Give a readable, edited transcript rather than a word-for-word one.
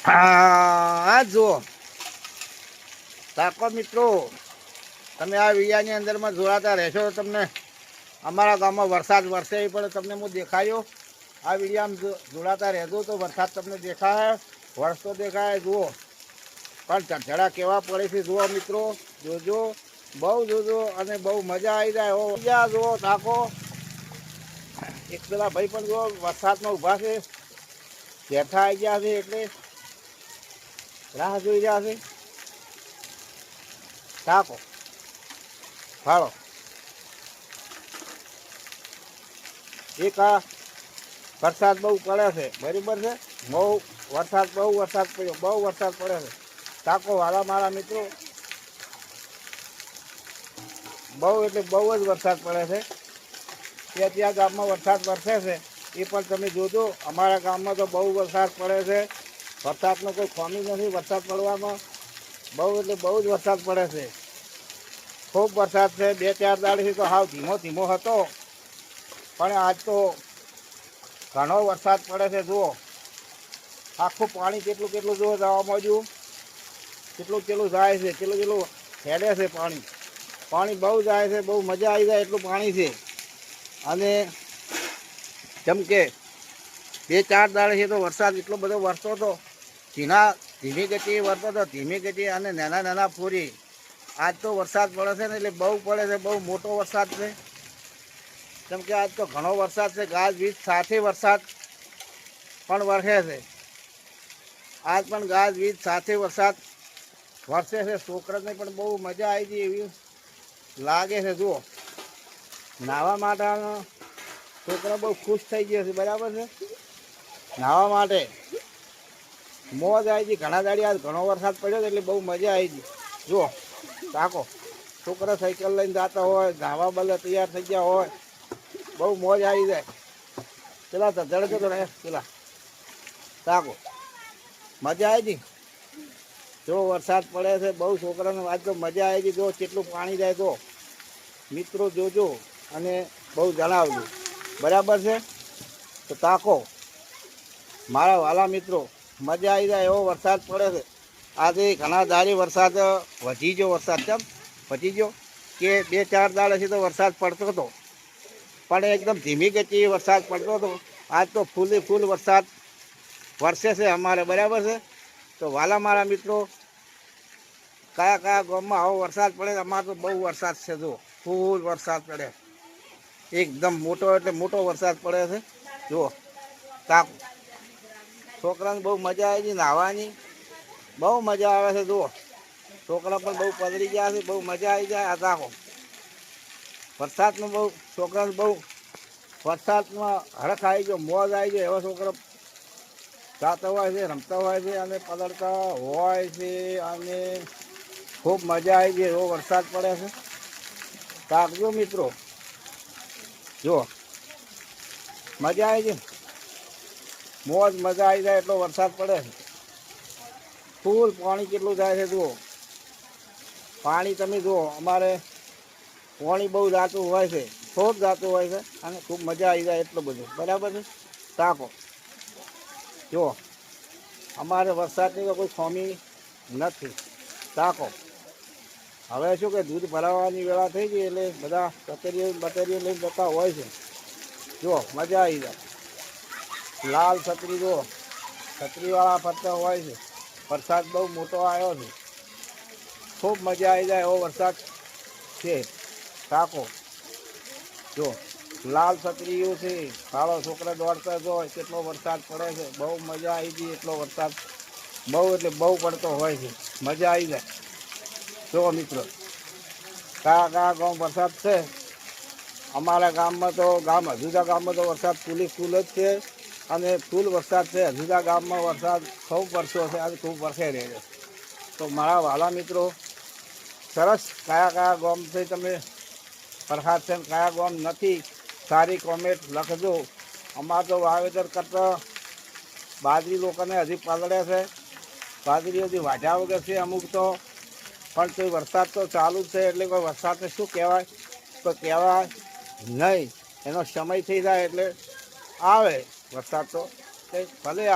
હા જુઓ તાકો મિત્રો, તમે આ વિયાની અંદરમાં જોડાતા રહેશો તો તમને અમારા ગામમાં વરસાદ વરસે એ પણ તમને હું દેખાયો. આ વિડીયામાં જોડાતા રહેજો તો વરસાદ તમને દેખાય, વરસતો દેખાય. જુઓ પણ ઝડા કેવા પડે છે જુઓ મિત્રો, જોજો બહુ જોજો અને બહુ મજા આવી જાય. હો જુઓ તાકો એક પેલા ભાઈ પણ જુઓ વરસાદમાં ઊભા છે, બેઠા આવી ગયા છે એટલે રાહ જોઈ રહ્યા છે. તાકો ફાળો એક આ વરસાદ બહુ પડે છે, બરાબર છે. બહુ વરસાદ પડ્યો, બહુ વરસાદ પડે છે. તાકો વાલા મારા મિત્રો, બહુ એટલે બહુ જ વરસાદ પડે છે. ત્યાં ગામમાં વરસાદ વરસે છે એ પણ તમે જોજો. અમારા ગામમાં તો બહુ વરસાદ પડે છે. વરસાદનો કોઈ ખામી નથી. વરસાદ પડવામાં બહુ એટલે બહુ જ વરસાદ પડે છે. ખૂબ વરસાદ છે. 2-4 દાડાથી તો હાવ ધીમો ધીમો હતો, પણ આજ તો ઘણો વરસાદ પડે છે. જુઓ આખું પાણી કેટલું જુઓ જવામાં જુઓ કેટલું જાય છે, કેટલું હેડે છે. પાણી બહુ જાય છે, બહુ મજા આવી જાય એટલું પાણી છે. અને જેમ કે 2-4 દાડાથી તો વરસાદ એટલો બધો વરસતો હતો, ધીમી ગતિએ વરસતો હતો, ધીમી ગતિએ અને નાના પૂરી. આજ તો વરસાદ પડે છે ને એટલે બહુ પડે છે, બહુ મોટો વરસાદ છે. કેમ કે આજ તો ઘણો વરસાદ છે, ગાજવીજ સાથે વરસાદ પણ વરસે છે. આજ પણ ગાજવીજ સાથે વરસાદ વરસે છે. છોકરાને પણ બહુ મજા આવી ગઈ એવી લાગે છે. જુઓ નાહવા માટે છોકરા બહુ ખુશ થઈ ગયા છે, બરાબર છે. નાહવા માટે મોજ આવી ગઈ. ઘણા દાડી આજ ઘણો વરસાદ પડ્યો એટલે બહુ મજા આવી ગઈ. જુઓ તાકો છોકરા સાયકલ લઈને જતા હોય, નાહવા બદલે તૈયાર થઈ ગયા હોય, બહુ મોજ આવી જાય. પેલા ધડકે તો રહે પેલા તાકો મજા આવી ગઈ. જો વરસાદ પડે છે બહુ, છોકરાને આજ તો મજા આવી ગઈ. જો કેટલું પાણી જાય તો મિત્રો જોજો અને બહુ જણાવજો, બરાબર છે. તો તાકો મારા વાલા મિત્રો, મજા આવી જાય એવો વરસાદ પડે છે. આજે ઘણા દાડી વરસાદ વધી ગયો. વરસાદ કેમ વધી ગયો કે 2-4 દાડાથી તો વરસાદ પડતો હતો, પણ એકદમ ધીમી ગતિએ વરસાદ પડતો હતો. આજ તો ફૂલ વરસાદ વરસે છે અમારે, બરાબર છે. તો વાલા મારા મિત્રો, કયા ગામમાં આવો વરસાદ પડે? અમારે તો બહુ વરસાદ છે. જો ફૂલ વરસાદ પડે, એકદમ મોટો એટલે મોટો વરસાદ પડે છે. જુઓ તાકો છોકરાને બહુ મજા આવી ગઈ નાહવાની, બહુ મજા આવે છે. જુઓ છોકરા પણ બહુ પલળી ગયા છે, બહુ મજા આવી જાય. આ તાકો વરસાદનું બહુ છોકરાને બહુ વરસાદમાં હરખ આવી ગયો, મોજ આવી ગયો. એવા છોકરા જાતા હોય છે, રમતા હોય છે અને પલળતા હોય છે અને ખૂબ મજા આવી ગઈ એવો વરસાદ પડે છે. તાકજો મિત્રો, જુઓ મજા આવી ગઈ, મોજ મજા આવી જાય એટલો વરસાદ પડે છે. ફૂલ પાણી કેટલું જાય છે જુઓ. પાણી તમે જુઓ, અમારે પાણી બહુ જાતું હોય છે, ખૂબ જાતું હોય છે અને ખૂબ મજા આવી જાય એટલું બધું, બરાબર છે. તાકો જુઓ અમારે વરસાદની તો કોઈ ખામી નથી. તાકો હવે શું કે દૂધ ભરાવવાની વેળા થઈ ગઈ એટલે બધા બતરીઓ લઈને જતા હોય છે. જુઓ મજા આવી જાય. લાલ છત્રી જુઓ, છત્રીવાળા ફરતા હોય છે. વરસાદ બહુ મોટો આવ્યો છે, ખૂબ મજા આવી જાય એવો વરસાદ છે. તાકો જો લાલ છત્રીઓ છે, કાળો છોકરા દોડતા હોય, કેટલો વરસાદ પડે છે. બહુ મજા આવી ગઈ એટલો વરસાદ, બહુ એટલે બહુ પડતો હોય છે. મજા આવી જાય. જો મિત્રો કયા ગામ વરસાદ છે? અમારા ગામમાં તો હજુદા ગામમાં તો વરસાદ ફૂલ જ છે અને ફૂલ વરસાદ છે. હજુદા ગામમાં વરસાદ ખૂબ વરસ્યો છે અને ખૂબ વરસે રહે છે. તો મારા વાલા મિત્રો, સરસ કયા ગામથી તમે વરસાદ છે, કયા ગામ નથી, સારી કોમેન્ટ લખજો. અમારે તો વાવેતર કરતા બાજરી લોકોને હજી પલળે છે, બાજરી હજી વાઢ્યા વગર છે અમુક તો, પણ કોઈ વરસાદ તો ચાલુ જ છે એટલે કોઈ વરસાદને શું કહેવાય? તો કહેવાય નહીં. એનો સમય થઈ જાય એટલે આવે વરસાદ તો ભલે